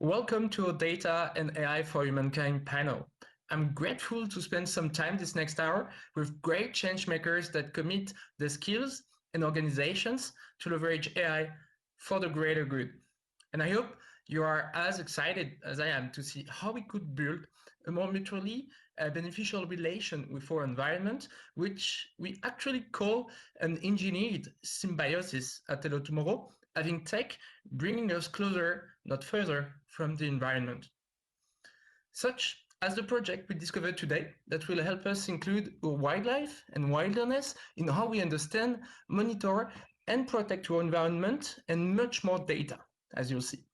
Welcome to our Data and AI for Humankind panel. I'm grateful to spend some time this next hour with great change makers that commit the skills and organizations to leverage AI for the greater good. And I hope you are as excited as I am to see how we could build a more mutually beneficial relation with our environment, which we actually call an engineered symbiosis at Hello Tomorrow, having tech bringing us closer, not further, from the environment. Such as the project we discovered today that will help us include wildlife and wilderness in how we understand, monitor, and protect our environment, and much more data, as you'll see.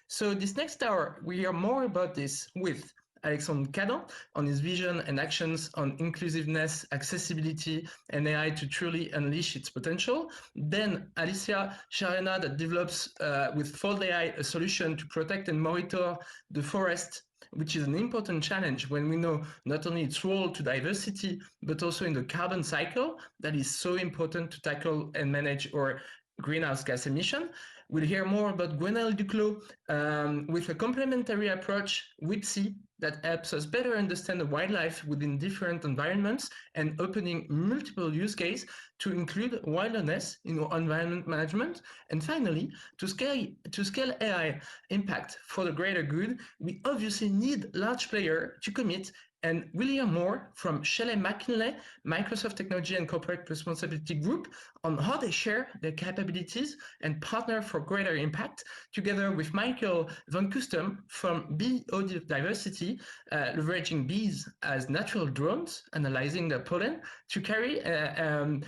So this next hour, we hear more about this with Alexandre Cadain on his vision and actions on inclusiveness, accessibility, and AI to truly unleash its potential. Then Alicia Charennat that develops with FoldAI a solution to protect and monitor the forest, which is an important challenge when we know not only its role to diversity, but also in the carbon cycle that is so important to tackle and manage our greenhouse gas emission. We'll hear more about Gwénaël Duclos with a complementary approach, Wipsea, that helps us better understand the wildlife within different environments and opening multiple use cases to include wilderness in our environment management. And finally, to scale AI impact for the greater good, we obviously need large players to commit. And we'll hear more from Shelley Mckinley, Microsoft Technology and Corporate Responsibility Group, on how they share their capabilities and partner for greater impact, together with Michael van Custem from Biodiversity, leveraging bees as natural drones, analyzing their pollen to carry and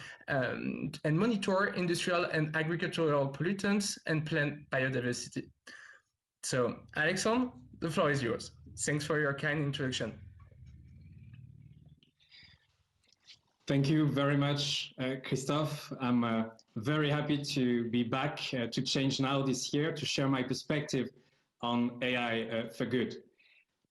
monitor industrial and agricultural pollutants and plant biodiversity. So, Alexandre, the floor is yours. Thanks for your kind introduction. Thank you very much, Christophe. I'm very happy to be back to ChangeNOW this year to share my perspective on AI for good.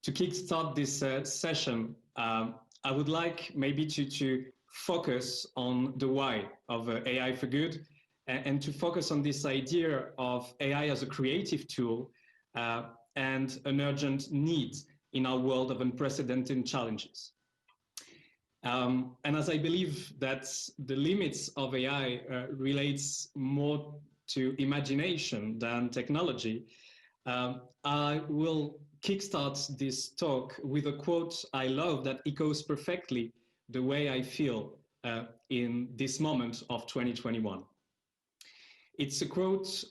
To kickstart this session, I would like maybe to focus on the why of AI for good and to focus on this idea of AI as a creative tool and an urgent need in our world of unprecedented challenges. And as I believe that the limits of AI relates more to imagination than technology, I will kickstart this talk with a quote I love that echoes perfectly the way I feel in this moment of 2021. It's a quote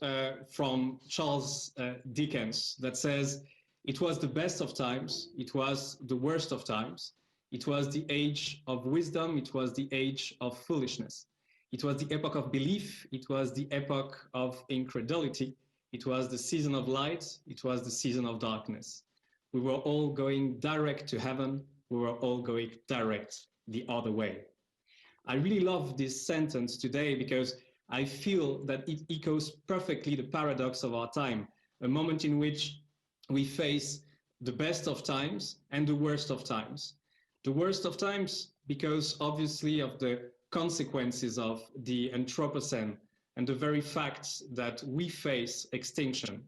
from Charles Dickens that says, "It was the best of times, it was the worst of times. It was the age of wisdom, it was the age of foolishness. It was the epoch of belief, it was the epoch of incredulity. It was the season of light, it was the season of darkness. We were all going direct to heaven, we were all going direct the other way." I really love this sentence today because I feel that it echoes perfectly the paradox of our time, a moment in which we face the best of times and the worst of times. The worst of times because obviously of the consequences of the Anthropocene and the very fact that we face extinction.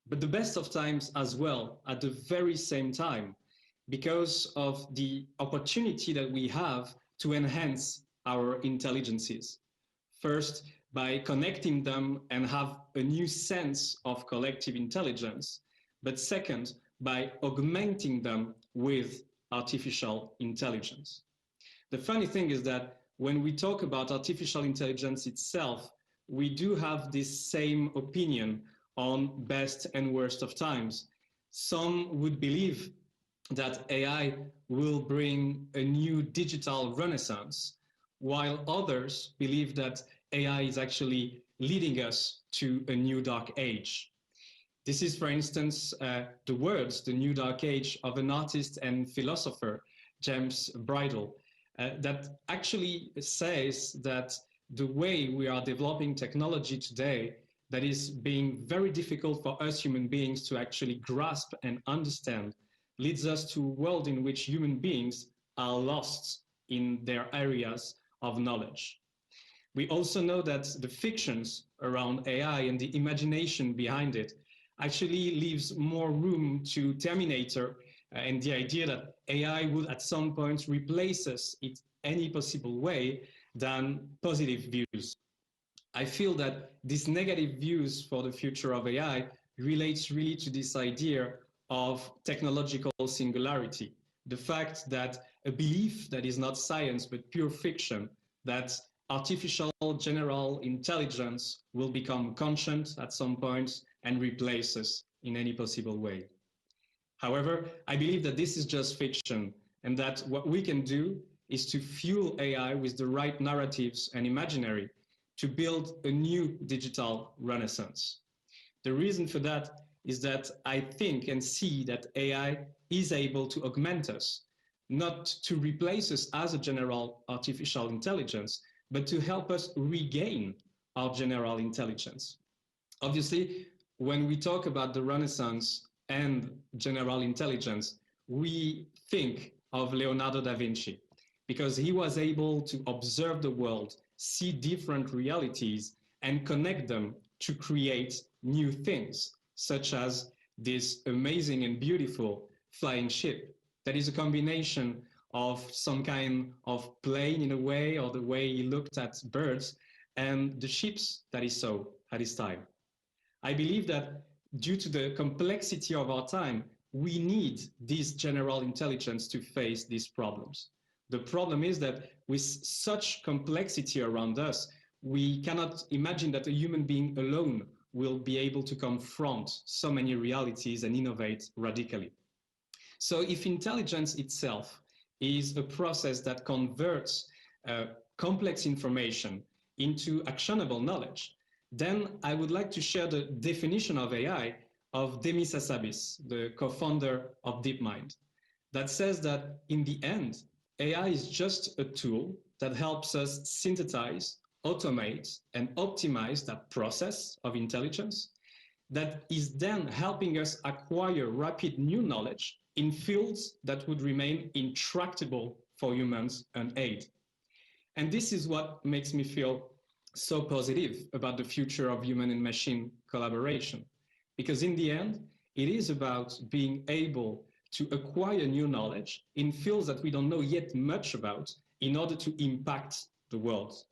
But the best of times as well at the very same time because of the opportunity that we have to enhance our intelligences. First, by connecting them and have a new sense of collective intelligence, but second, by augmenting them with artificial intelligence. The funny thing is that when we talk about artificial intelligence itself, we do have this same opinion on best and worst of times. Some would believe that AI will bring a new digital renaissance, while others believe that AI is actually leading us to a new dark age. This is, for instance, the words, the new dark age, of an artist and philosopher, James Bridle, that actually says that the way we are developing technology today, that is being very difficult for us human beings to actually grasp and understand, leads us to a world in which human beings are lost in their areas of knowledge. We also know that the fictions around AI and the imagination behind it actually leaves more room to Terminator and the idea that AI would at some point replace us in any possible way than positive views. I feel that these negative views for the future of AI relates really to this idea of technological singularity. The fact that a belief that is not science but pure fiction, that artificial general intelligence will become conscient at some point and replace us in any possible way. However, I believe that this is just fiction and that what we can do is to fuel AI with the right narratives and imaginary to build a new digital renaissance. The reason for that is that I think and see that AI is able to augment us, not to replace us as a general artificial intelligence, but to help us regain our general intelligence. Obviously, when we talk about the Renaissance and general intelligence, we think of Leonardo da Vinci because he was able to observe the world, see different realities, and connect them to create new things, such as this amazing and beautiful flying ship that is a combination of some kind of plane in a way, or the way he looked at birds, and the ships that he saw at his time. I believe that due to the complexity of our time, we need this general intelligence to face these problems. The problem is that with such complexity around us, we cannot imagine that a human being alone will be able to confront so many realities and innovate radically. So if intelligence itself is a process that converts complex information into actionable knowledge, then I would like to share the definition of AI of Demis Hassabis, the co-founder of DeepMind, that says that in the end, AI is just a tool that helps us synthesize, automate, and optimize that process of intelligence that is then helping us acquire rapid new knowledge in fields that would remain intractable for humans unaided. And this is what makes me feel so positive about the future of human and machine collaboration. Because in the end, it is about being able to acquire new knowledge in fields that we don't know yet much about in order to impact the world.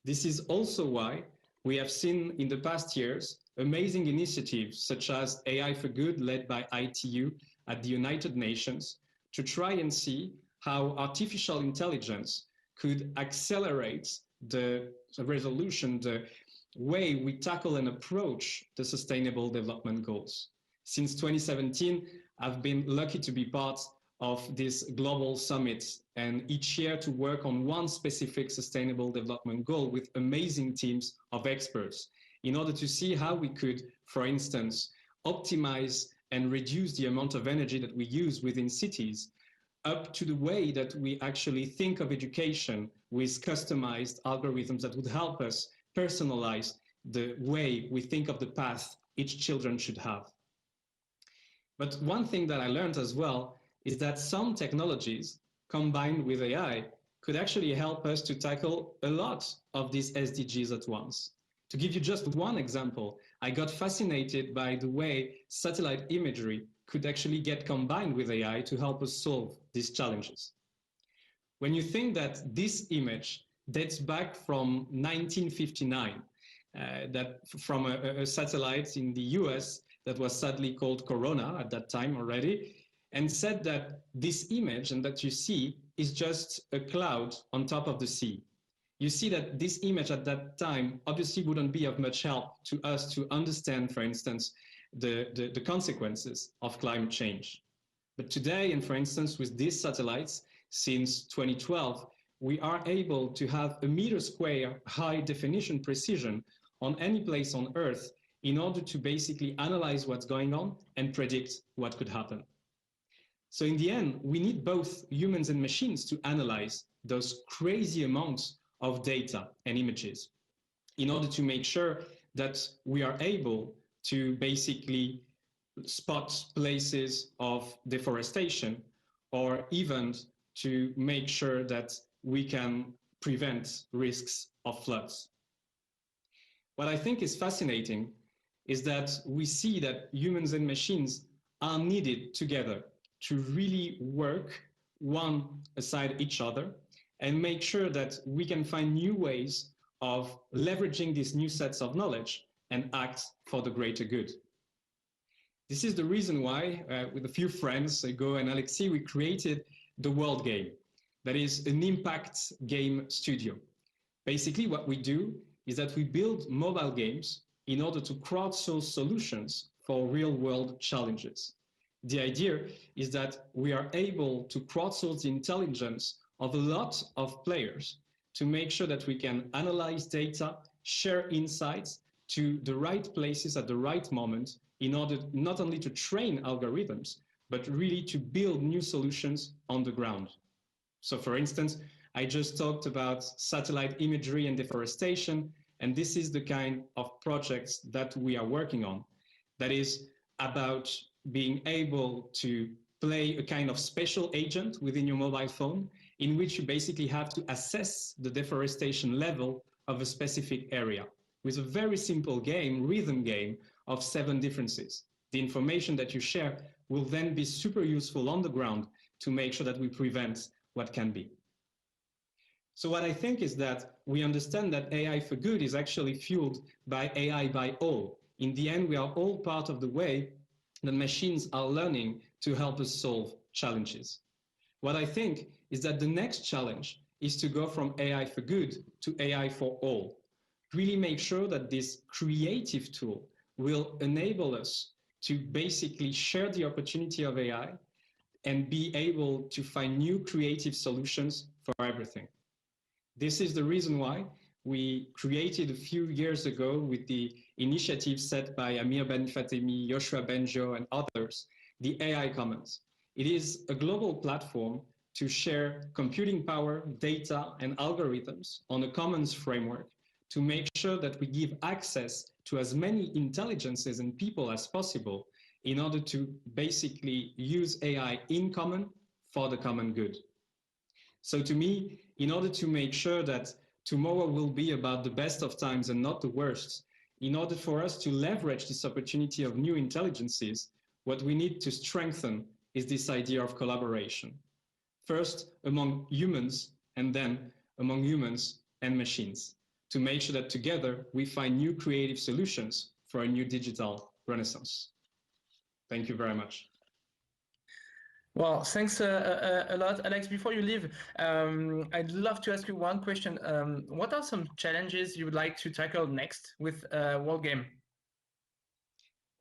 This is also why we have seen in the past years amazing initiatives such as AI for Good, led by ITU at the United Nations, to try and see how artificial intelligence could accelerate the resolution, the way we tackle and approach the Sustainable Development Goals. Since 2017, I've been lucky to be part of this global summit, and each year to work on one specific Sustainable Development Goal with amazing teams of experts in order to see how we could, for instance, optimize and reduce the amount of energy that we use within cities, up to the way that we actually think of education with customized algorithms that would help us personalize the way we think of the path each children should have. But one thing that I learned as well is that some technologies combined with AI could actually help us to tackle a lot of these SDGs at once. To give you just one example, I got fascinated by the way satellite imagery could actually get combined with AI to help us solve these challenges. When you think that this image dates back from 1959, that from a satellite in the US that was sadly called Corona at that time already, and said that this image and that you see is just a cloud on top of the sea. You see that this image at that time obviously wouldn't be of much help to us to understand, for instance, the consequences of climate change. But today, and for instance, with these satellites, since 2012, we are able to have a meter square high definition precision on any place on Earth in order to basically analyze what's going on and predict what could happen. So in the end, we need both humans and machines to analyze those crazy amounts of data and images in order to make sure that we are able to basically spot places of deforestation, or even to make sure that we can prevent risks of floods. What I think is fascinating is that we see that humans and machines are needed together to really work one aside each other and make sure that we can find new ways of leveraging these new sets of knowledge and act for the greater good. This is the reason why, with a few friends, Go and Alexi, we created the World Game. That is an impact game studio. Basically, what we do is that we build mobile games in order to crowdsource solutions for real-world challenges. The idea is that we are able to crowdsource the intelligence of a lot of players to make sure that we can analyze data, share insights to the right places at the right moment in order not only to train algorithms, but really to build new solutions on the ground. So for instance, I just talked about satellite imagery and deforestation, and this is the kind of projects that we are working on. That is about being able to play a kind of special agent within your mobile phone in which you basically have to assess the deforestation level of a specific area with a very simple game, rhythm game of 7 differences. The information that you share will then be super useful on the ground to make sure that we prevent what can be. So what I think is that we understand that AI for good is actually fueled by AI by all. In the end, we are all part of the way that machines are learning to help us solve challenges. What I think is that the next challenge is to go from AI for good to AI for all. Really make sure that this creative tool will enable us to basically share the opportunity of AI and be able to find new creative solutions for everything. This is the reason why we created a few years ago with the initiative set by Amir Ben Fatemi, Yoshua Benjo, and others, the AI Commons. It is a global platform to share computing power, data, and algorithms on a commons framework to make sure that we give access to as many intelligences and people as possible in order to basically use AI in common for the common good. So to me, in order to make sure that tomorrow will be about the best of times and not the worst, in order for us to leverage this opportunity of new intelligences, what we need to strengthen is this idea of collaboration. First among humans, and then among humans and machines, to make sure that together we find new creative solutions for a new digital renaissance. Thank you very much. Well, thanks a lot, Alex. Before you leave, I'd love to ask you one question. What are some challenges you would like to tackle next with World Game?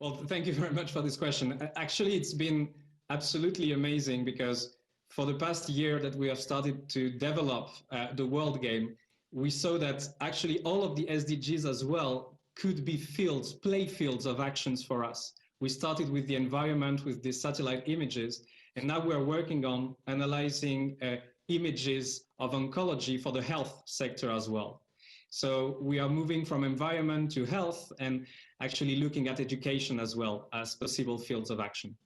Well, thank you very much for this question. Actually, it's been absolutely amazing because for the past year that we have started to develop the World Game, we saw that actually all of the SDGs as well could be fields, play fields of actions for us. We started with the environment, with the satellite images, and now we're working on analyzing images of oncology for the health sector as well. So we are moving from environment to health and actually looking at education as well as possible fields of action.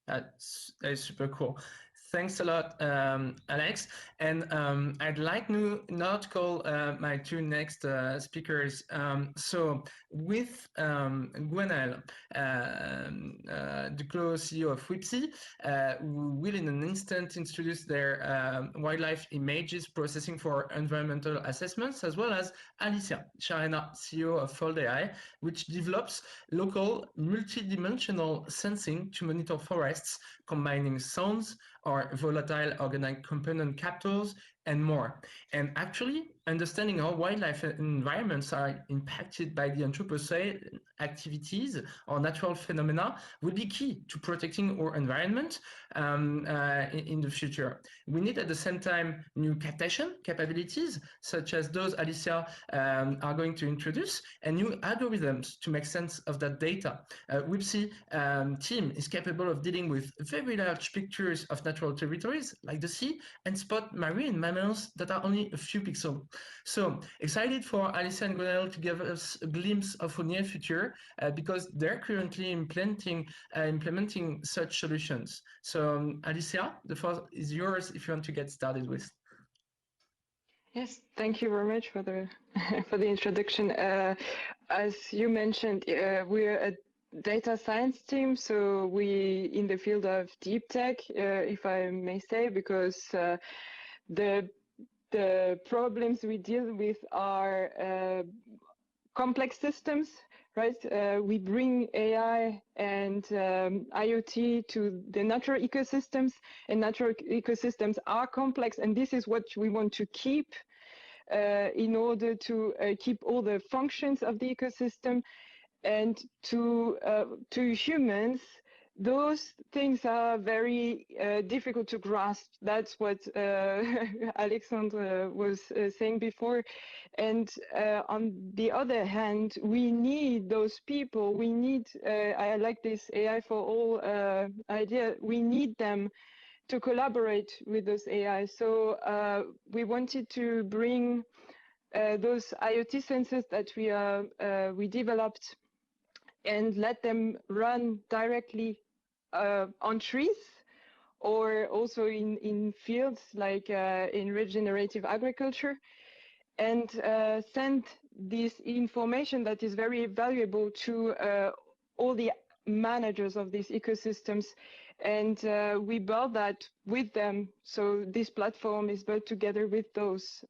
That's super cool. Thanks a lot, Alex. And I'd like now to call my two next speakers. So with Gwénaël Duclos, CEO of Wipsea, who will in an instant introduce their wildlife images processing for environmental assessments, as well as Alicia Charennat, CEO of FoldAI, which develops local multidimensional sensing to monitor forests, combining sounds or volatile organic component captors and more. And actually, understanding how wildlife environments are impacted by the Anthropocene activities or natural phenomena will be key to protecting our environment in the future. We need at the same time new captation capabilities, such as those Alicia are going to introduce, and new algorithms to make sense of that data. Wipsea team is capable of dealing with very large pictures of natural territories like the sea and spot marine mammals that are only a few pixels. So excited for Alicia and Gwénaël to give us a glimpse of a near future because they're currently implementing such solutions. So Alicia, the floor is yours if you want to get started with. Yes, thank you very much for the for the introduction. As you mentioned, we're a data science team, so we in the field of deep tech, if I may say, because the problems we deal with are complex systems, right? We bring AI and IoT to the natural ecosystems, and natural ecosystems are complex, and this is what we want to keep in order to keep all the functions of the ecosystem. And to humans, those things are very difficult to grasp. That's what Alexandre was saying before. And on the other hand, we need those people. We need, I like this AI for all idea, we need them to collaborate with those AI. So we wanted to bring those IoT sensors that we developed and let them run directly on trees, or also in fields like in regenerative agriculture, and send this information that is very valuable to all the managers of these ecosystems. And we build that with them. So this platform is built together with those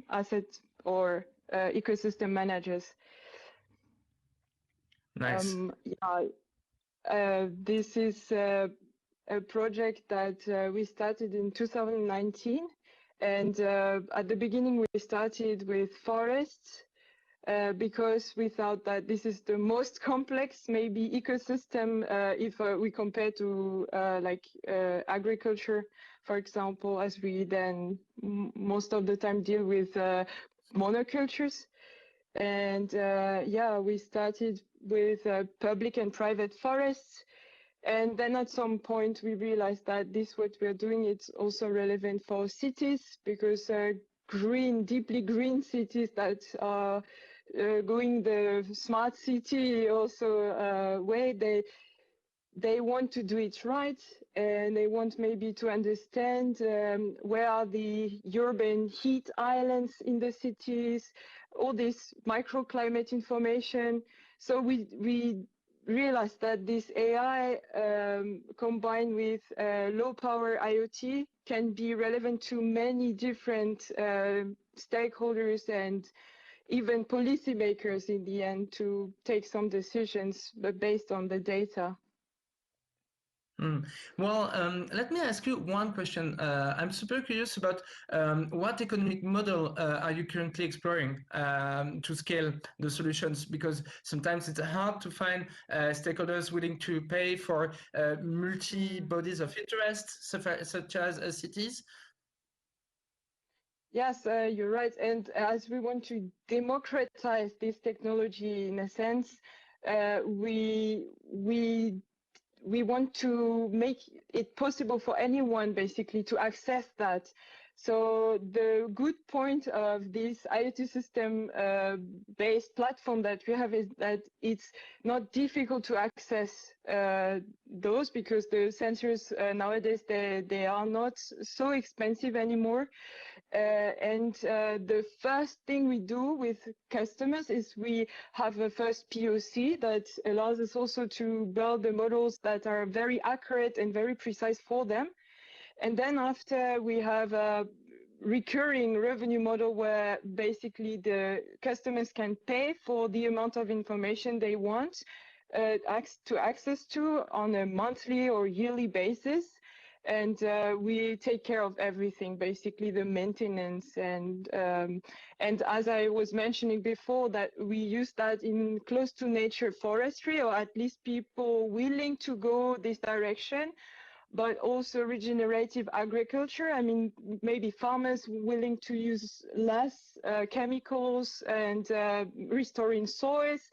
assets or ecosystem managers. Nice. This is a project that we started in 2019. And at the beginning, we started with forests because we thought that this is the most complex, maybe, ecosystem if we compare to agriculture, for example, as we then most of the time deal with monocultures. And we started with public and private forests. And then at some point we realized that this, what we're doing, it's also relevant for cities, because green, deeply green cities that are going the smart city also way, they want to do it right, and they want maybe to understand where are the urban heat islands in the cities, all this microclimate information. So we realized that this AI combined with low power IoT can be relevant to many different stakeholders and even policymakers in the end to take some decisions, but based on the data. Well, let me ask you one question. I'm super curious about what economic model are you currently exploring to scale the solutions? Because sometimes it's hard to find stakeholders willing to pay for multi-bodies of interest, such as cities. Yes, you're right. And as we want to democratize this technology in a sense, we want to make it possible for anyone basically to access that. So the good point of this IoT system based platform that we have is that it's not difficult to access those, because the sensors nowadays, they are not so expensive anymore. And the first thing we do with customers is we have a first POC that allows us also to build the models that are very accurate and very precise for them. And then after, we have a recurring revenue model where basically the customers can pay for the amount of information they want to access to on a monthly or yearly basis. And we take care of everything, basically the maintenance. And as I was mentioning before, that we use that in close to nature forestry, or at least people willing to go this direction, but also regenerative agriculture. I mean, maybe farmers willing to use less chemicals and restoring soils,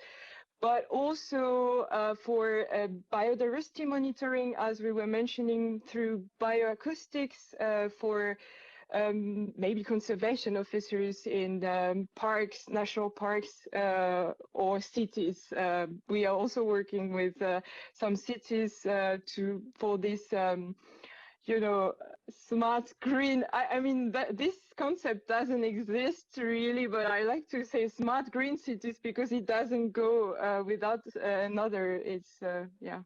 but also for biodiversity monitoring, as we were mentioning, through bioacoustics, for maybe conservation officers in parks, national parks, or cities. We are also working with some cities for this smart green. I mean, this concept doesn't exist really, but I like to say smart green cities because it doesn't go without another. It's, yeah.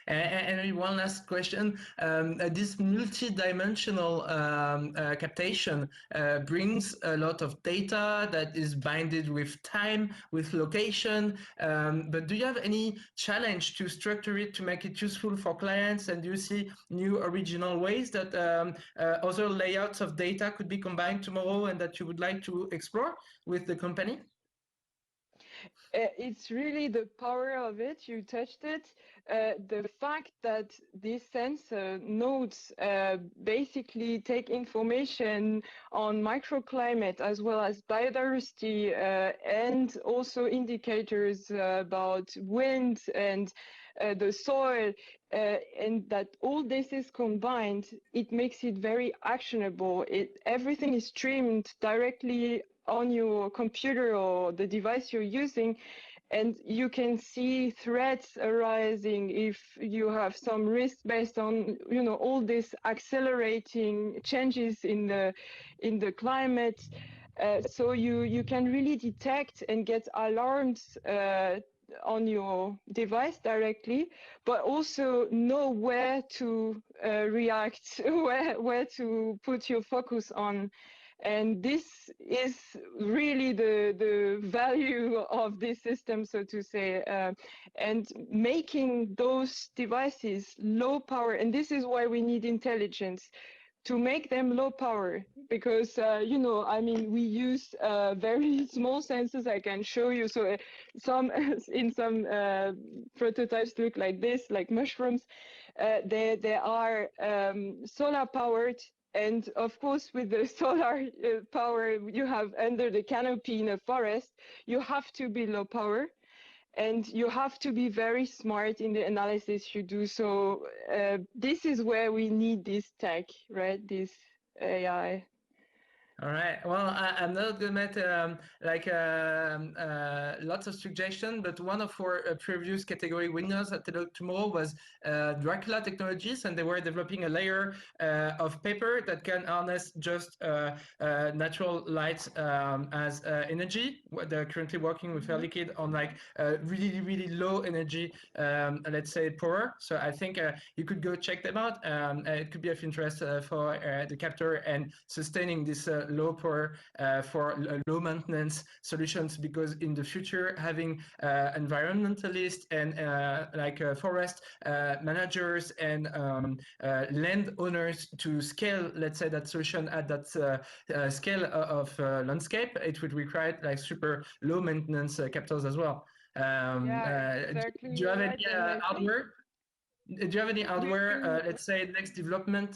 And maybe one last question. This multi-dimensional captation brings a lot of data that is bounded with time, with location. But do you have any challenge to structure it to make it useful for clients? And do you see new original ways that other layouts of data could be combined tomorrow and that you would like to explore with the company? It's really the power of it. You touched it. The fact that these sensor nodes basically take information on microclimate as well as biodiversity and also indicators about wind and the soil, and that all this is combined, it makes it very actionable. Everything is streamed directly on your computer or the device you're using, and you can see threats arising if you have some risk based on all these accelerating changes in the climate. So you can really detect and get alarms on your device directly, but also know where to react, where to put your focus on. And this is really the value of this system, so to say, and making those devices low power. And this is why we need intelligence to make them low power, because, I mean, we use very small sensors. I can show you. So some prototypes look like this, like mushrooms. They are solar powered. And of course, with the solar power you have under the canopy in a forest, you have to be low power. And you have to be very smart in the analysis you do. So this is where we need this tech, right? This AI. All right. Well, I'm not going to make lots of suggestions, but one of our previous category winners at Tallec tomorrow was Dracula Technologies, and they were developing a layer of paper that can harness just natural light as energy. They're currently working with Air Liquide on really, really low energy, let's say, power. So I think you could go check them out. It could be of interest for the capture and sustaining this low power for low maintenance solutions, because in the future having environmentalists and forest managers and landowners to scale, let's say, that solution at that scale of landscape, it would require super low maintenance captors as well. Exactly. Do you have any hardware? Do you have any hardware, let's say, next development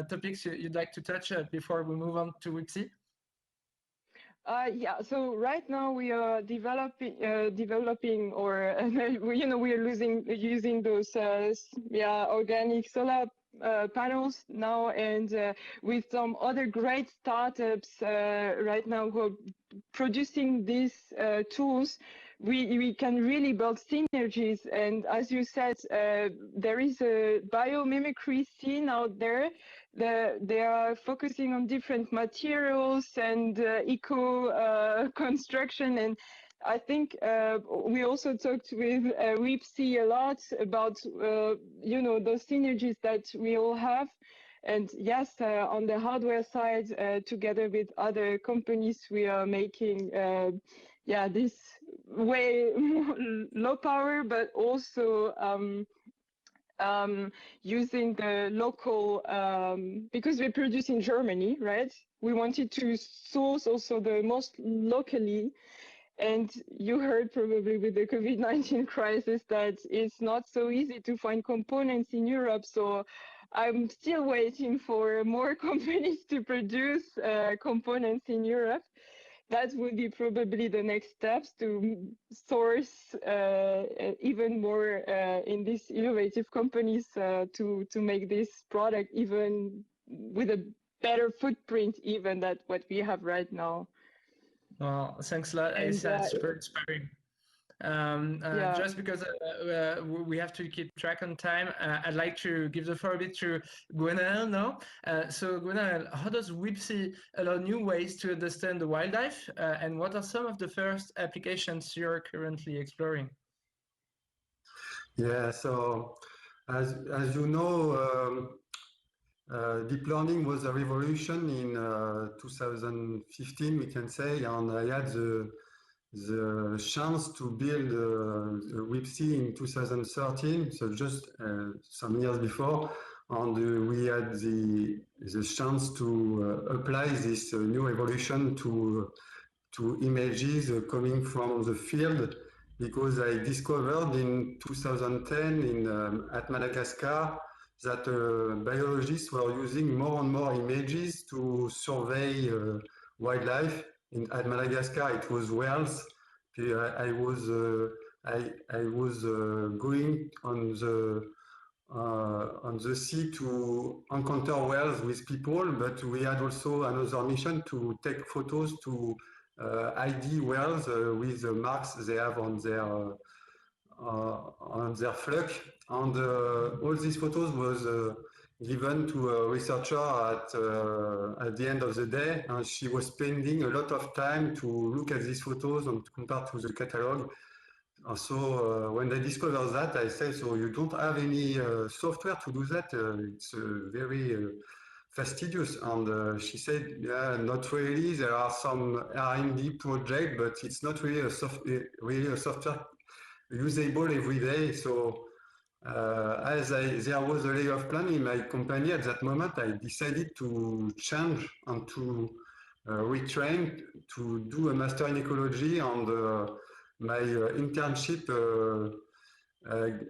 topics you'd like to touch before we move on to Wipsea? Yeah, so right now we are developing, or we are using those organic solar panels now, and with some other great startups right now who are producing these tools. We can really build synergies, and as you said, there is a biomimicry scene out there. They are focusing on different materials and eco construction, and I think we also talked with Wipsea a lot about those synergies that we all have. And yes, on the hardware side, together with other companies, we are making this way low power, but also using the local, because we produce in Germany, right? We wanted to source also the most locally. And you heard probably with the COVID-19 crisis that it's not so easy to find components in Europe. So I'm still waiting for more companies to produce components in Europe. That would be probably the next steps to source even more in these innovative companies to make this product even with a better footprint even than what we have right now. Well, thanks a lot, Alicia. It's super inspiring. Just because we have to keep track on time, I'd like to give the floor a bit to Gwénaël now. So Gwénaël, how does Wipsea allow new ways to understand the wildlife, and what are some of the first applications you're currently exploring? Yeah, so as you know, deep learning was a revolution in 2015, we can say, and I had the chance to build Wipsea in 2013, so just some years before, and we had the chance to apply this new evolution to images coming from the field, because I discovered in 2010 at Madagascar that biologists were using more and more images to survey wildlife. At Madagascar, it was whales. I was going on the sea to encounter whales with people, but we had also another mission to take photos to ID whales with the marks they have on their fluke, and all these photos was given to a researcher at the end of the day, and she was spending a lot of time to look at these photos and compare to the catalog. And so when they discovered that, I said, so you don't have any software to do that? It's very fastidious. And she said, yeah, not really. There are some R&D projects, but it's not really a software usable every day. So as there was a layoff plan in my company at that moment, I decided to change and to retrain to do a master in ecology, and my internship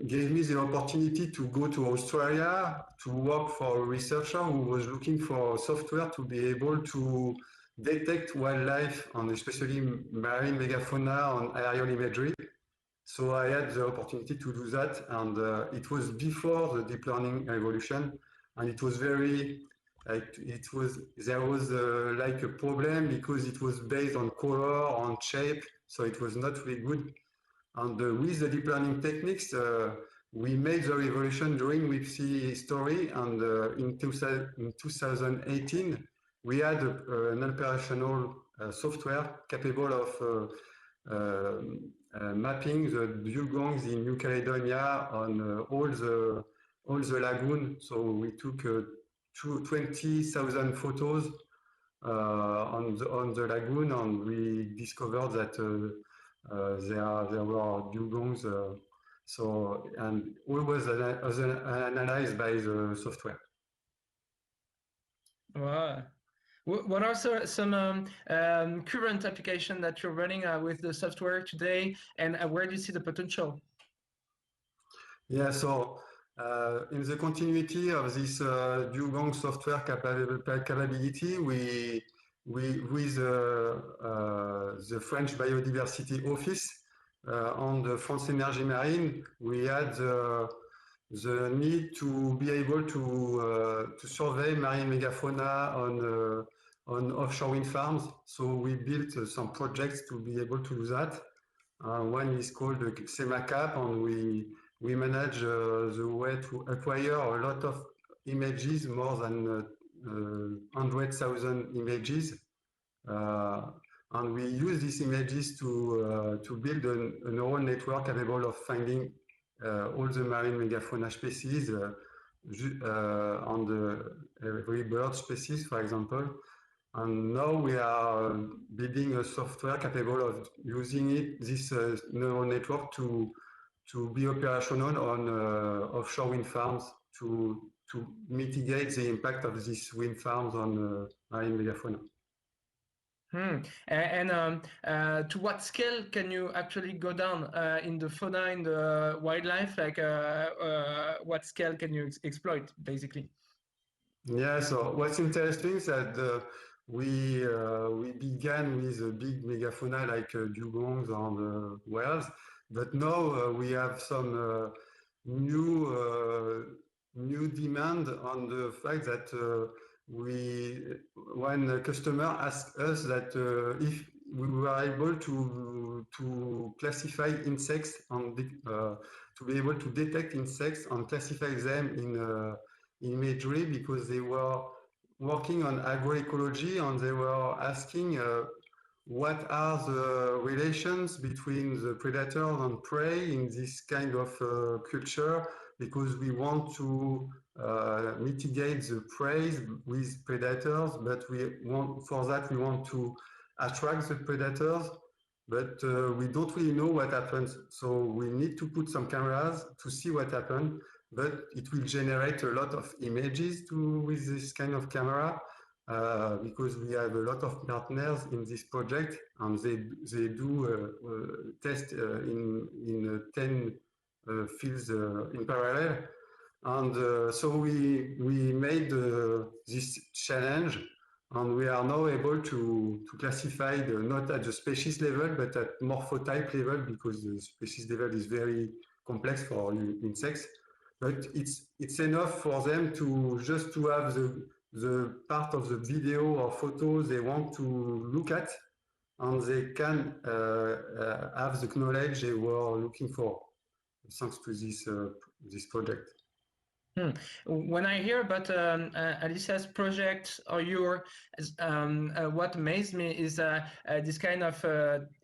gave me the opportunity to go to Australia to work for a researcher who was looking for software to be able to detect wildlife, and especially marine megafauna and aerial imagery. So I had the opportunity to do that, and it was before the deep learning revolution, and it was very there was like a problem because it was based on color, on shape, so it was not really good. And with the deep learning techniques, we made the revolution during Wipsea history, and in 2018, we had an operational software capable of mapping the dugongs in New Caledonia on all the lagoon. So we took 20,000 photos on the lagoon, and we discovered that there were dugongs. And all was analyzed by the software. Wow. What are some current applications that you're running with the software today, and where do you see the potential? Yeah, so in the continuity of this dugong software capability, we with the French Biodiversity Office on the France Energy Marine, we had the need to be able to survey marine megafauna on offshore wind farms. So we built some projects to be able to do that. One is called the CEMACAP, and we manage the way to acquire a lot of images, more than 100,000 images. And we use these images to build a neural network capable of finding all the marine megafauna species on every bird species, for example. And now we are building a software capable of using this neural network to be operational on offshore wind farms to mitigate the impact of these wind farms on marine megafauna. And to what scale can you actually go down in the fauna, in the wildlife? Like what scale can you exploit, basically? Yeah, so what's interesting is that we began with a big megafauna like dugongs and whales, but now we have some new demand on the fact that when a customer asks us that we were able to classify insects and to be able to detect insects and classify them in imagery, because they were working on agroecology and they were asking what are the relations between the predators and prey in this kind of culture, because we want to mitigate the prey with predators, but for that we want to attract the predators, but we don't really know what happens. So we need to put some cameras to see what happens, but it will generate a lot of images with this kind of camera, because we have a lot of partners in this project, and they do test in 10 fields in parallel. And so we made this challenge, and we are now able to classify not at the species level, but at morphotype level, because the species level is very complex for insects. But it's enough for them to just to have the part of the video or photos they want to look at, and they can have the knowledge they were looking for, thanks to this project. When I hear about Alicia's project or your, what amazed me is this kind of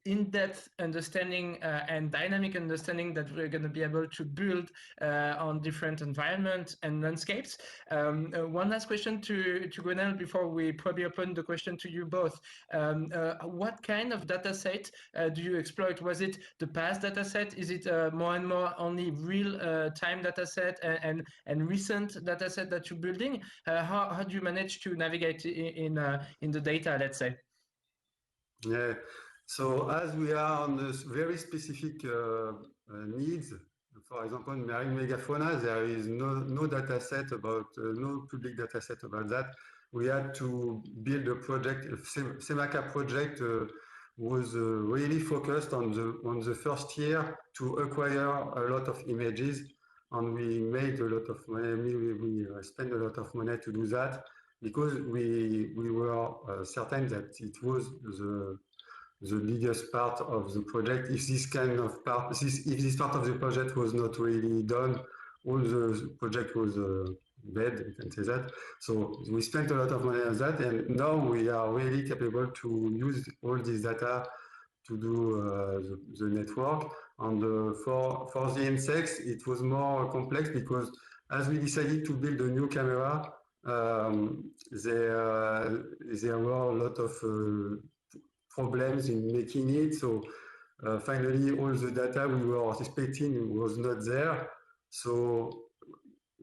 in-depth understanding and dynamic understanding that we're going to be able to build on different environments and landscapes. One last question to Gwénaël before we probably open the question to you both. What kind of data set do you exploit? Was it the past data set? Is it more and more only real-time data set and recent data set that you're building? How do you manage to navigate in the data, let's say? Yeah. So as we are on this very specific needs, for example, in marine megafauna, there is no data set about, no public data set about that. We had to build a project. SEMACA project was really focused on the first year to acquire a lot of images, and we made a lot of money. We spent a lot of money to do that, because we were certain that it was the biggest part of the project. If this kind of part, if this part of the project was not really done, all the project was dead, you can say that. So we spent a lot of money on that, and now we are really capable to use all this data to do the network. And for the insects, it was more complex, because as we decided to build a new camera, there were a lot of problems in making it. So finally, all the data we were expecting was not there. So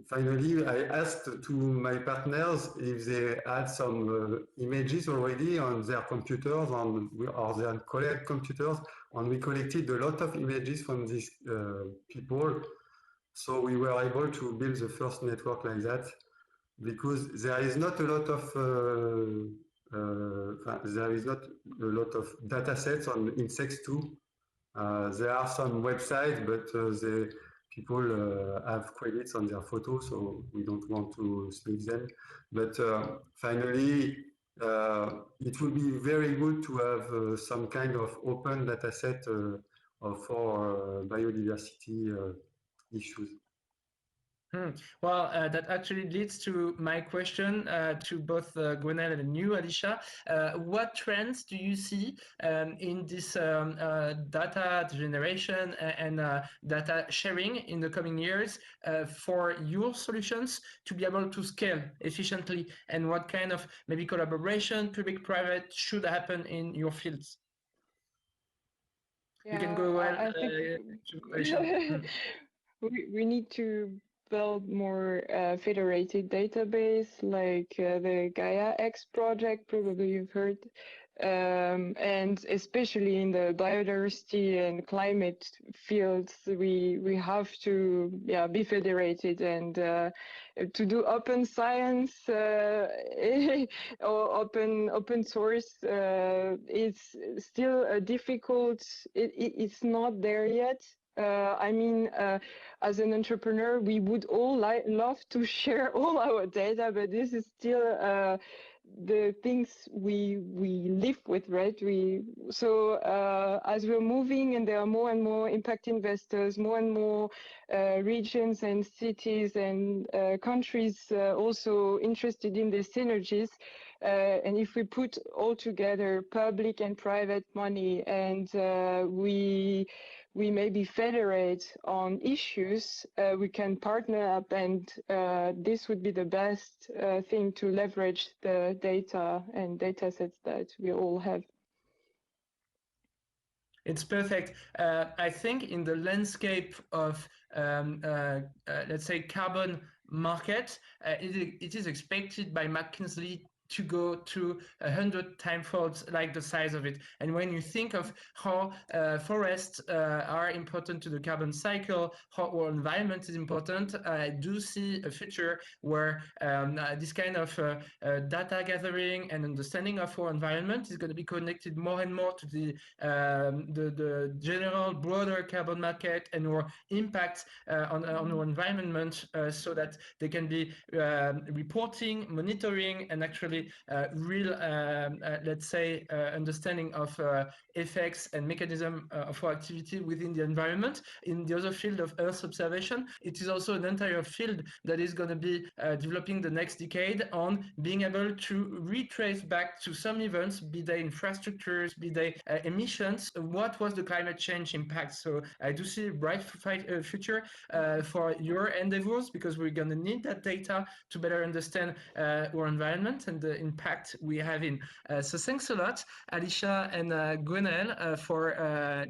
finally, I asked to my partners if they had some images already on their computers or their colleague computers, and we collected a lot of images from these people. So we were able to build the first network like that, because there is not a lot of data sets on insects too. There are some websites, but people have credits on their photos, so we don't want to split them. But finally, it would be very good to have some kind of open data set for biodiversity issues. Well, that actually leads to my question to both Gwénaël and you, Alicia. What trends do you see in this data generation and data sharing in the coming years for your solutions to be able to scale efficiently? And what kind of maybe collaboration, public-private, should happen in your fields? Yeah, you can go well. I think we need to build more federated database, like the Gaia X project, probably you've heard, and especially in the biodiversity and climate fields, we have to be federated and to do open science or open source. It's still difficult. It's not there yet. I mean, as an entrepreneur, we would all love to share all our data, but this is still the things we live with, right? As we're moving, and there are more and more impact investors, more and more regions and cities and countries also interested in the synergies. And if we put all together public and private money, and we maybe federate on issues, we can partner up, and this would be the best thing to leverage the data and data sets that we all have. It's perfect. I think in the landscape of, let's say, carbon market, it is expected by McKinsey to go to 100 timefolds like the size of it. And when you think of how forests are important to the carbon cycle, how our environment is important, I do see a future where this kind of data gathering and understanding of our environment is going to be connected more and more to the general broader carbon market and our impact on our environment, so that they can be reporting, monitoring, and actually real, let's say, understanding of effects and mechanism of our activity within the environment. In the other field of Earth observation, it is also an entire field that is going to be developing the next decade on being able to retrace back to some events, be they infrastructures, be they emissions, what was the climate change impact. So I do see a bright future for your endeavors, because we're going to need that data to better understand our environment and the impact we have in. So thanks a lot, Alicia and Gwénaël, for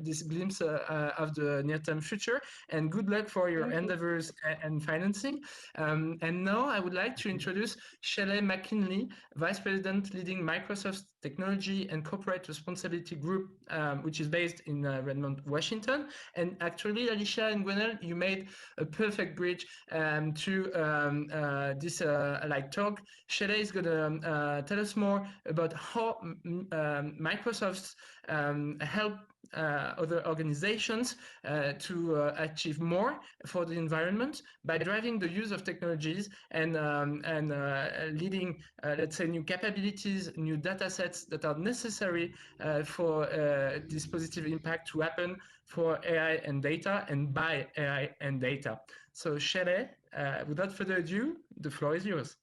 this glimpse of the near-term future, and good luck for your endeavors and financing. And now I would like to introduce Shelley Mckinley, Vice President leading Microsoft's Technology and Corporate Responsibility Group, which is based in Redmond, Washington. And actually, Alicia and Gwénaël, you made a perfect bridge to this talk. Shelley is going to tell us more about how Microsoft help other organizations to achieve more for the environment by driving the use of technologies and leading, let's say, new capabilities, new data sets that are necessary for this positive impact to happen for AI and data and by AI and data. So Shelley, without further ado, the floor is yours.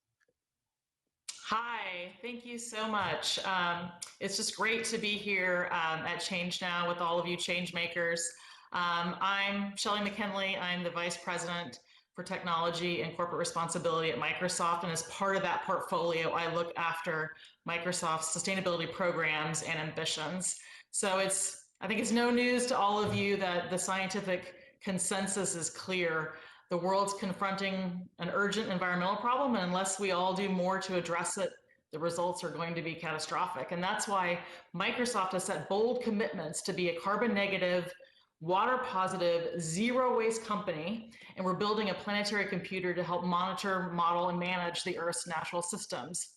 Hi, thank you so much. It's just great to be here at ChangeNOW with all of you change makers. I'm Shelley Mckinley. I'm the Vice President for Technology and Corporate Responsibility at Microsoft. And as part of that portfolio, I look after Microsoft's sustainability programs and ambitions. So I think it's no news to all of you that the scientific consensus is clear. The world's confronting an urgent environmental problem, and unless we all do more to address it, the results are going to be catastrophic. And that's why Microsoft has set bold commitments to be a carbon negative, water positive, zero waste company. And we're building a planetary computer to help monitor, model, and manage the Earth's natural systems.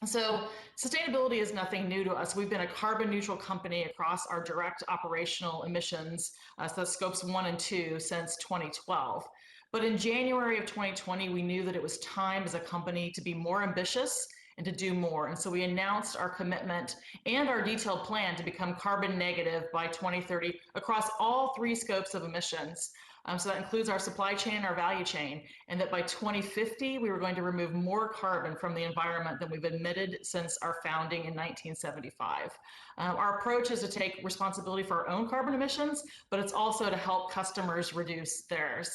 So sustainability is nothing new to us. We've been a carbon neutral company across our direct operational emissions, so scopes 1 and 2, since 2012. But in January of 2020, we knew that it was time as a company to be more ambitious and to do more. And so we announced our commitment and our detailed plan to become carbon negative by 2030 across all 3 scopes of emissions. So that includes our supply chain and our value chain, and that by 2050, we were going to remove more carbon from the environment than we've emitted since our founding in 1975. Our approach is to take responsibility for our own carbon emissions, but it's also to help customers reduce theirs.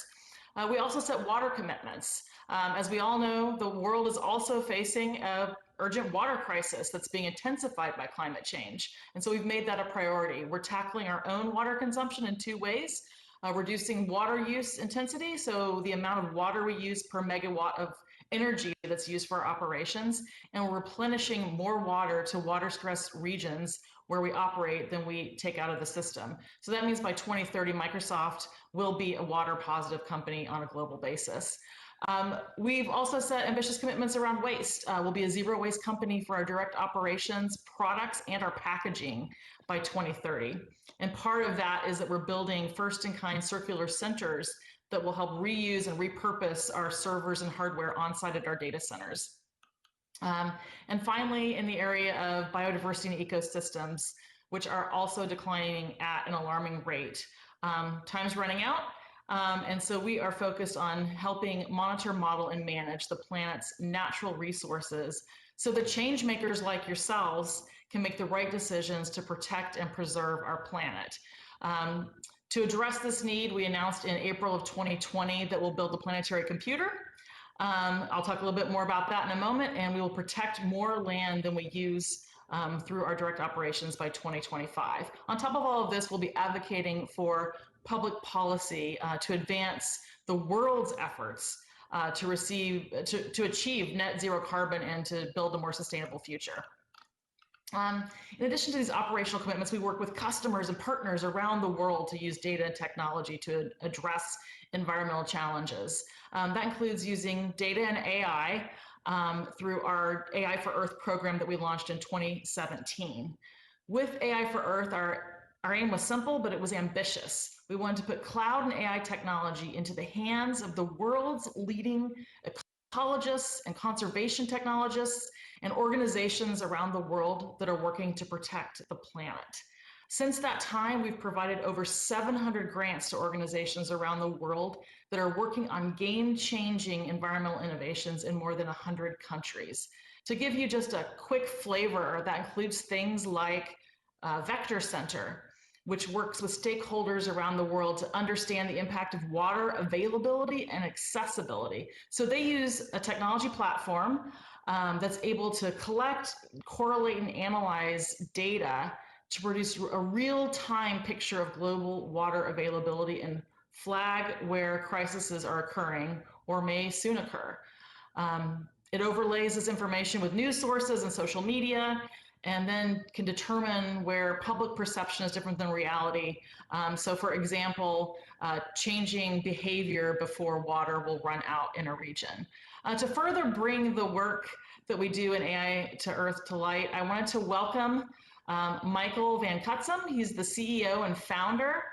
We also set water commitments. As we all know, the world is also facing an urgent water crisis that's being intensified by climate change. And so we've made that a priority. We're tackling our own water consumption in 2 ways. Reducing water use intensity, so the amount of water we use per megawatt of energy that's used for our operations, and we're replenishing more water to water-stressed regions where we operate than we take out of the system. So that means by 2030, Microsoft will be a water-positive company on a global basis. We've also set ambitious commitments around waste. We'll be a zero waste company for our direct operations, products, and our packaging by 2030. And part of that is that we're building first-in-kind circular centers that will help reuse and repurpose our servers and hardware on-site at our data centers. And finally, in the area of biodiversity and ecosystems, which are also declining at an alarming rate. Time's running out, and so we are focused on helping monitor, model, and manage the planet's natural resources so the change makers like yourselves can make the right decisions to protect and preserve our planet. To address this need, we announced in April of 2020 that we'll build the Planetary Computer. I'll talk a little bit more about that in a moment, and we will protect more land than we use through our direct operations by 2025. On top of all of this, we'll be advocating for public policy to advance the world's efforts to achieve net zero carbon and to build a more sustainable future. In addition to these operational commitments, we work with customers and partners around the world to use data and technology to address environmental challenges. That includes using data and AI through our AI for Earth program that we launched in 2017. With AI for Earth, our aim was simple, but it was ambitious. We wanted to put cloud and AI technology into the hands of the world's leading ecologists and conservation technologists and organizations around the world that are working to protect the planet. Since that time, we've provided over 700 grants to organizations around the world that are working on game-changing environmental innovations in more than 100 countries. To give you just a quick flavor, that includes things like Vector Center, which works with stakeholders around the world to understand the impact of water availability and accessibility. So they use a technology platform that's able to collect, correlate, and analyze data to produce a real-time picture of global water availability and flag where crises are occurring or may soon occur. It overlays this information with news sources and social media, and then can determine where public perception is different than reality. So for example, changing behavior before water will run out in a region. To further bring the work that we do in AI to Earth to light, I wanted to welcome Michael van Cutsem. He's the CEO and founder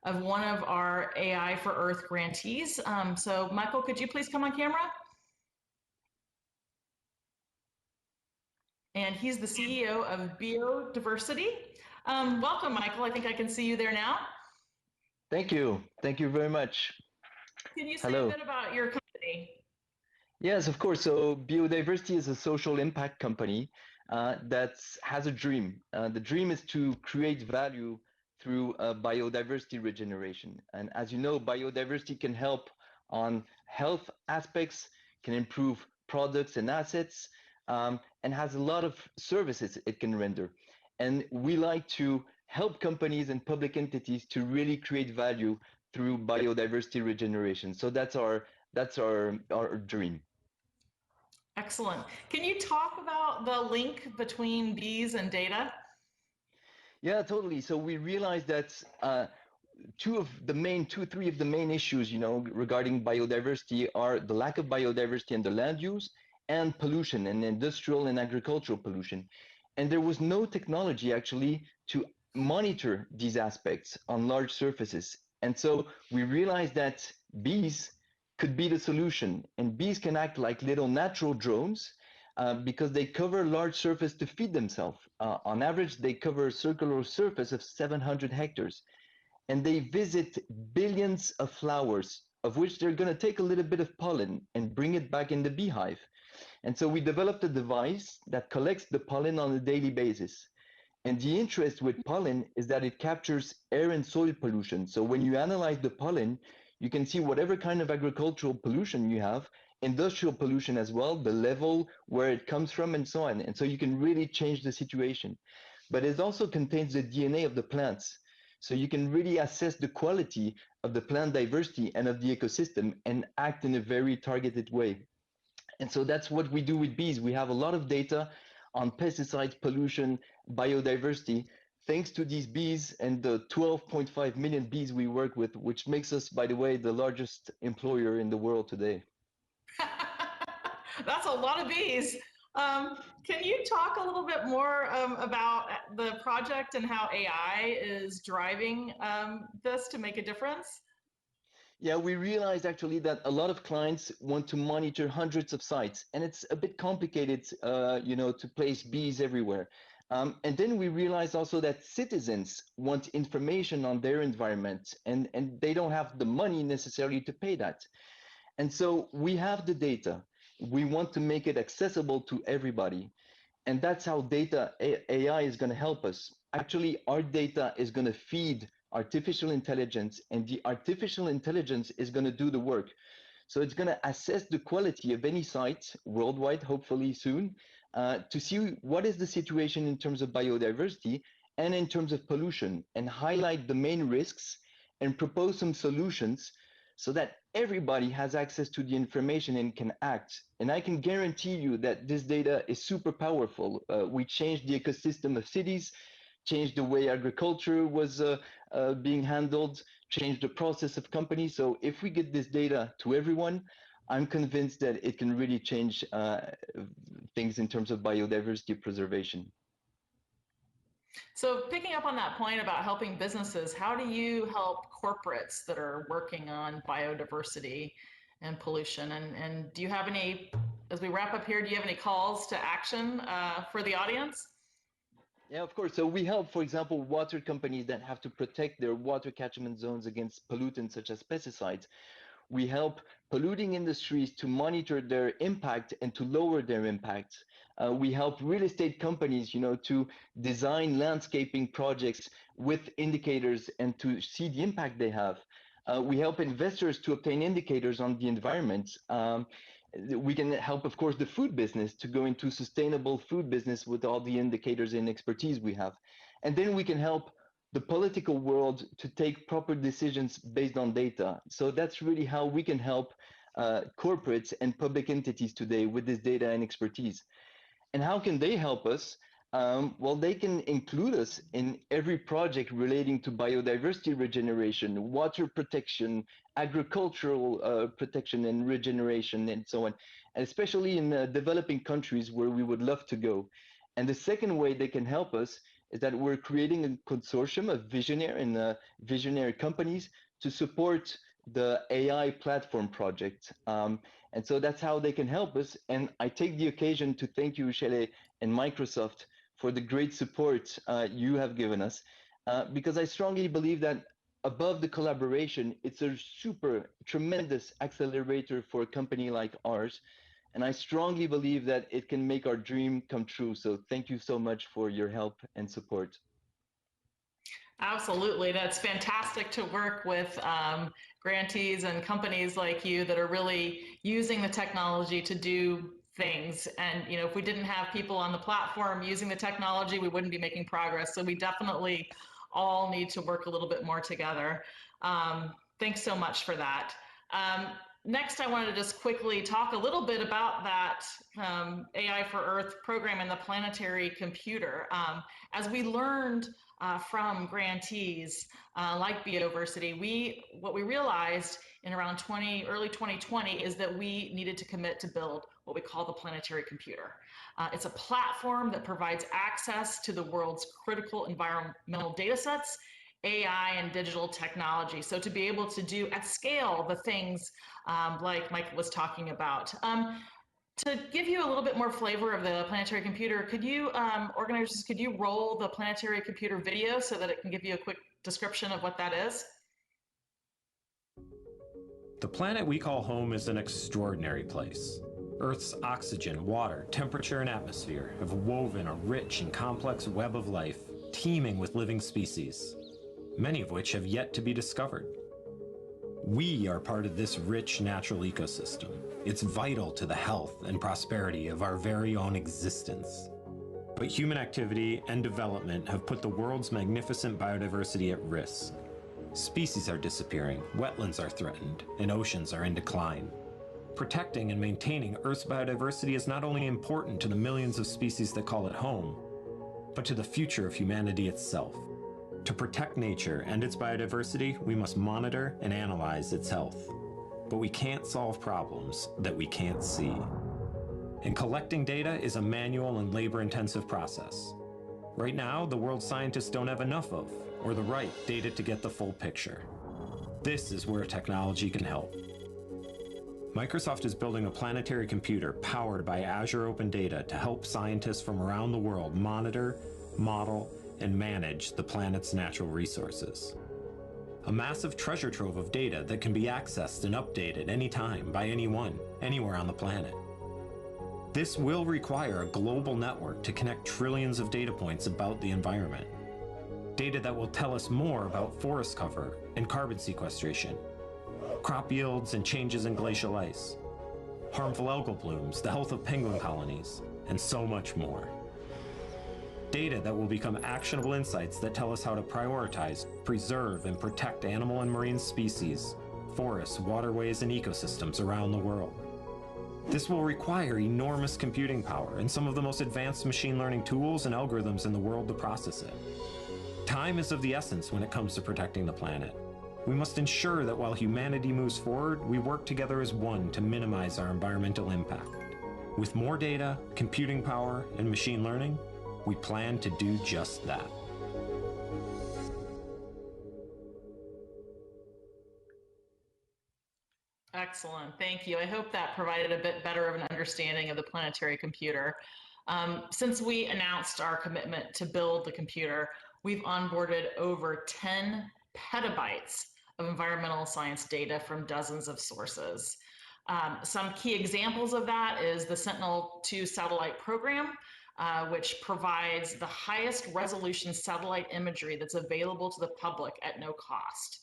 of one of our AI for Earth grantees. So Michael, could you please come on camera? And he's the CEO of Biodiversity. Welcome, Michael. I think I can see you there now. Thank you. Thank you very much. Can you say a bit about your company? Yes, of course. So Biodiversity is a social impact company that has a dream. The dream is to create value through biodiversity regeneration. And as you know, biodiversity can help on health aspects, can improve products and assets, and has a lot of services it can render. And we like to help companies and public entities to really create value through biodiversity regeneration. So that's our dream. Excellent. Can you talk about the link between bees and data? Yeah, totally. So we realized that three of the main issues, regarding biodiversity are the lack of biodiversity and the land use, and pollution, and industrial and agricultural pollution. And there was no technology actually to monitor these aspects on large surfaces. And so we realized that bees could be the solution, and bees can act like little natural drones because they cover large surface to feed themselves. On average, they cover a circular surface of 700 hectares, and they visit billions of flowers, of which they're going to take a little bit of pollen and bring it back in the beehive. And so we developed a device that collects the pollen on a daily basis. And the interest with pollen is that it captures air and soil pollution. So when you analyze the pollen, you can see whatever kind of agricultural pollution you have, industrial pollution as well, the level where it comes from, and so on. And so you can really change the situation. But it also contains the DNA of the plants. So you can really assess the quality of the plant diversity and of the ecosystem and act in a very targeted way. And so that's what we do with bees. We have a lot of data on pesticides, pollution, biodiversity, thanks to these bees and the 12.5 million bees we work with, which makes us, by the way, the largest employer in the world today. That's a lot of bees. Can you talk a little bit more about the project and how AI is driving this to make a difference? Yeah, we realized actually that a lot of clients want to monitor hundreds of sites, and it's a bit complicated, to place bees everywhere. And then we realized also that citizens want information on their environment, and they don't have the money necessarily to pay that. And so we have the data. We want to make it accessible to everybody. And that's how data AI is going to help us. Actually, our data is going to feed artificial intelligence, and the artificial intelligence is going to do the work. So it's going to assess the quality of any site worldwide, hopefully soon, to see what is the situation in terms of biodiversity and in terms of pollution, and highlight the main risks and propose some solutions so that everybody has access to the information and can act. And I can guarantee you that this data is super powerful. We changed the ecosystem of cities, changed the way agriculture was being handled, changed the process of companies. So if we get this data to everyone, I'm convinced that it can really change things in terms of biodiversity preservation. So picking up on that point about helping businesses, how do you help corporates that are working on biodiversity and pollution? And do you have any, as we wrap up here, do you have any calls to action for the audience? Yeah, of course. So we help, for example, water companies that have to protect their water catchment zones against pollutants such as pesticides. We help polluting industries to monitor their impact and to lower their impact. We help real estate companies, to design landscaping projects with indicators and to see the impact they have. We help investors to obtain indicators on the environment. We can help, of course, the food business to go into sustainable food business with all the indicators and expertise we have. And then we can help the political world to take proper decisions based on data. So that's really how we can help corporates and public entities today with this data and expertise. And how can they help us? Well, they can include us in every project relating to biodiversity regeneration, water protection, agricultural protection and regeneration, and so on, and especially in developing countries where we would love to go. And the second way they can help us is that we're creating a consortium of visionary companies to support the AI platform project. And so that's how they can help us. And I take the occasion to thank you, Shelley, and Microsoft for the great support you have given us, because I strongly believe that above the collaboration, it's a super tremendous accelerator for a company like ours. And I strongly believe that it can make our dream come true. So thank you so much for your help and support. Absolutely. That's fantastic to work with grantees and companies like you that are really using the technology to do things. And, if we didn't have people on the platform using the technology, we wouldn't be making progress. So we definitely all need to work a little bit more together. Thanks so much for that. Next, I wanted to just quickly talk a little bit about that AI for Earth program and the Planetary Computer. As we learned from grantees like Biodiversity, what we realized in around early 2020 is that we needed to commit to build what we call the Planetary Computer. It's a platform that provides access to the world's critical environmental data sets, AI and digital technology. So to be able to do at scale the things like Mike was talking about. To give you a little bit more flavor of the Planetary Computer, could you, organizers, could you roll the Planetary Computer video so that it can give you a quick description of what that is? The planet we call home is an extraordinary place. Earth's oxygen, water, temperature, and atmosphere have woven a rich and complex web of life, teeming with living species, many of which have yet to be discovered. We are part of this rich natural ecosystem. It's vital to the health and prosperity of our very own existence. But human activity and development have put the world's magnificent biodiversity at risk. Species are disappearing, wetlands are threatened, and oceans are in decline. Protecting and maintaining Earth's biodiversity is not only important to the millions of species that call it home, but to the future of humanity itself. To protect nature and its biodiversity, we must monitor and analyze its health. But we can't solve problems that we can't see. And collecting data is a manual and labor-intensive process. Right now, the world's scientists don't have enough of, or the right, data to get the full picture. This is where technology can help. Microsoft is building a planetary computer powered by Azure Open Data to help scientists from around the world monitor, model, and manage the planet's natural resources. A massive treasure trove of data that can be accessed and updated anytime by anyone, anywhere on the planet. This will require a global network to connect trillions of data points about the environment. Data that will tell us more about forest cover and carbon sequestration, crop yields and changes in glacial ice, harmful algal blooms, the health of penguin colonies, and so much more. Data that will become actionable insights that tell us how to prioritize, preserve, and protect animal and marine species, forests, waterways, and ecosystems around the world. This will require enormous computing power and some of the most advanced machine learning tools and algorithms in the world to process it. Time is of the essence when it comes to protecting the planet. We must ensure that while humanity moves forward, we work together as one to minimize our environmental impact. With more data, computing power, and machine learning, we plan to do just that. Excellent, thank you. I hope that provided a bit better of an understanding of the planetary computer. Since we announced our commitment to build the computer, we've onboarded over 10 petabytes of environmental science data from dozens of sources. Some key examples of that is the Sentinel-2 satellite program, which provides the highest resolution satellite imagery that's available to the public at no cost.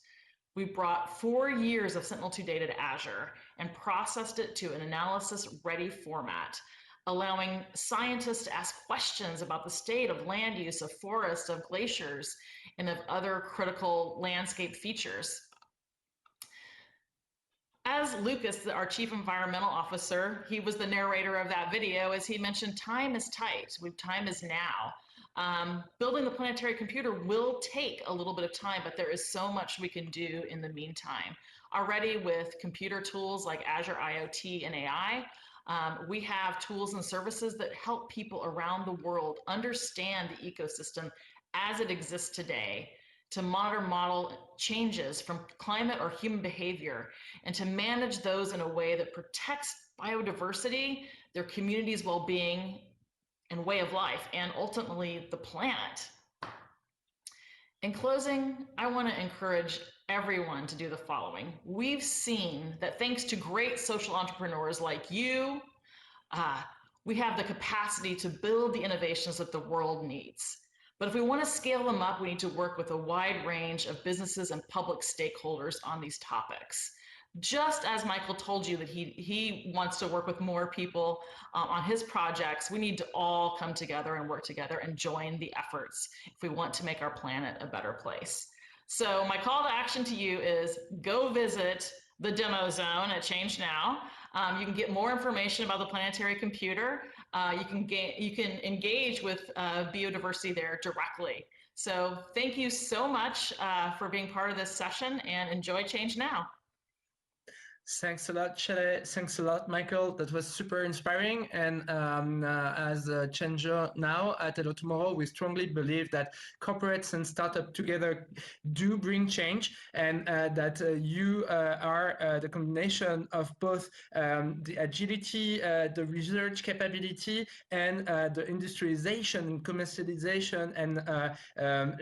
We brought 4 years of Sentinel-2 data to Azure and processed it to an analysis-ready format, allowing scientists to ask questions about the state of land use, of forests, of glaciers, and of other critical landscape features. As Lucas, our Chief Environmental Officer, he was the narrator of that video, as he mentioned, time is tight. Time is now. Building the planetary computer will take a little bit of time, but there is so much we can do in the meantime. Already with computer tools like Azure IoT and AI, we have tools and services that help people around the world understand the ecosystem as it exists today, to model changes from climate or human behavior, and to manage those in a way that protects biodiversity, their community's well-being and way of life, and ultimately the planet. In closing, I want to encourage everyone to do the following. We've seen that thanks to great social entrepreneurs like you, we have the capacity to build the innovations that the world needs. But if we want to scale them up, we need to work with a wide range of businesses and public stakeholders on these topics. Just as Michael told you that he wants to work with more people on his projects, we need to all come together and work together and join the efforts if we want to make our planet a better place. So my call to action to you is go visit the demo zone at ChangeNOW. You can get more information about the planetary computer. You can engage with Biodiversity there directly. So thank you so much for being part of this session, and enjoy ChangeNOW. Thanks a lot, Shelley. Thanks a lot, Michael. That was super inspiring. And as ChangeNOW at Hello Tomorrow, we strongly believe that corporates and startups together do bring change, and that you are the combination of both the agility, the research capability, and the industrialization and commercialization and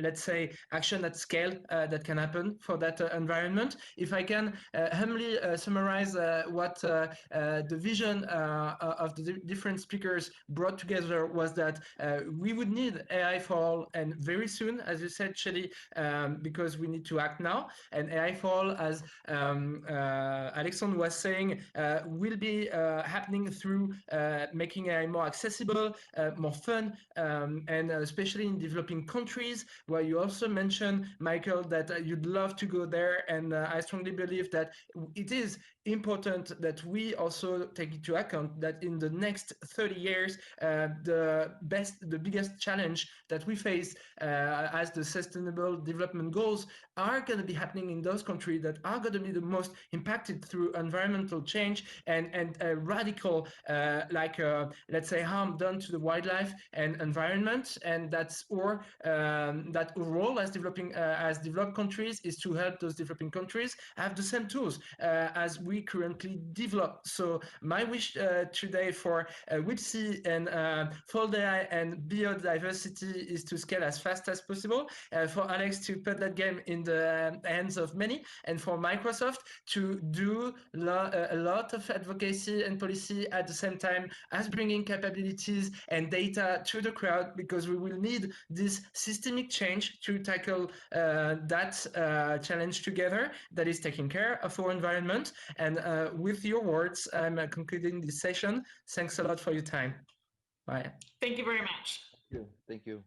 let's say action at scale that can happen for that environment. If I can humbly summarize what the vision of the different speakers brought together was that we would need AI for all, and very soon, as you said, Shelley, because we need to act now. And AI for all, as Alexandre was saying, will be happening through making AI more accessible, more fun, and especially in developing countries, where you also mentioned, Michael, that you'd love to go there. And I strongly believe that it is important that we also take into account that in the next 30 years, the biggest challenge that we face as the Sustainable Development Goals are going to be happening in those countries that are going to be the most impacted through environmental change and radical, let's say, harm done to the wildlife and environment. And that's that role as developed countries is to help those developing countries have the same tools as we currently develop. So my wish today for Wipsea and FoldAI and Biodiversity is to scale as fast as possible, for Alex to put that game in the hands of many, and for Microsoft to do a lot of advocacy and policy at the same time as bringing capabilities and data to the crowd, because we will need this systemic change to tackle that challenge together, that is taking care of our environment. And with your words, I'm concluding this session. Thanks a lot for your time. Bye. Thank you very much. Thank you.